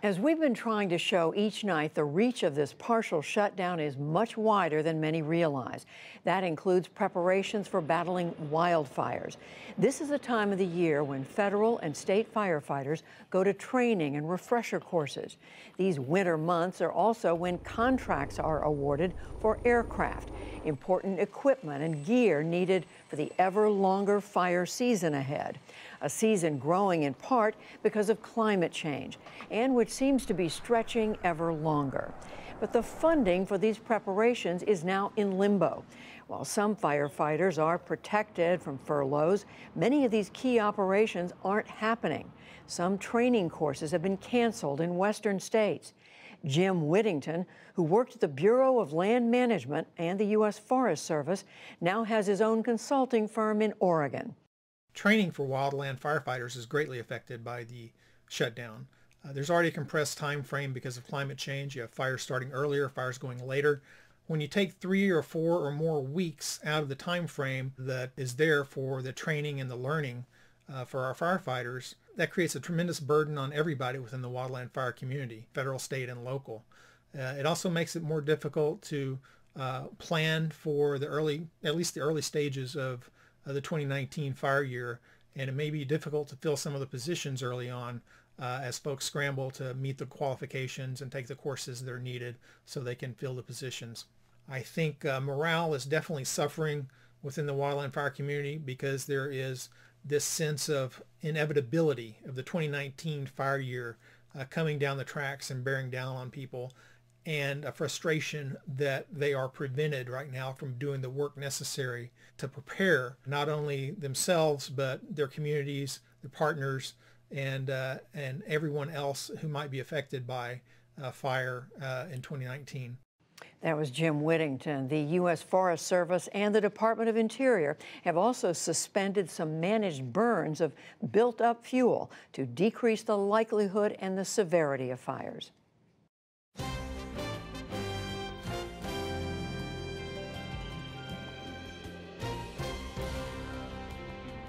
As we've been trying to show each night, the reach of this partial shutdown is much wider than many realize. That includes preparations for battling wildfires. This is a time of the year when federal and state firefighters go to training and refresher courses. These winter months are also when contracts are awarded for aircraft, important equipment and gear needed for the ever longer fire season ahead. A season growing in part because of climate change, and which seems to be stretching ever longer. But the funding for these preparations is now in limbo. While some firefighters are protected from furloughs, many of these key operations aren't happening. Some training courses have been canceled in western states. Jim Whittington, who worked at the Bureau of Land Management and the U.S. Forest Service, now has his own consulting firm in Oregon. Training for wildland firefighters is greatly affected by the shutdown. There's already a compressed time frame because of climate change. You have fires starting earlier, fires going later. When you take 3 or 4 or more weeks out of the time frame that is there for the training and the learning for our firefighters, that creates a tremendous burden on everybody within the wildland fire community, federal, state, and local. It also makes it more difficult to plan for at least the early stages of the 2019 fire year, and it may be difficult to fill some of the positions early on as folks scramble to meet the qualifications and take the courses that are needed so they can fill the positions. I think morale is definitely suffering within the wildland fire community because there is this sense of inevitability of the 2019 fire year coming down the tracks and bearing down on people, and a frustration that they are prevented right now from doing the work necessary to prepare not only themselves but their communities, their partners, and everyone else who might be affected by fire in 2019. That was Jim Whittington. The U.S. Forest Service and the Department of Interior have also suspended some managed burns of built-up fuel to decrease the likelihood and the severity of fires.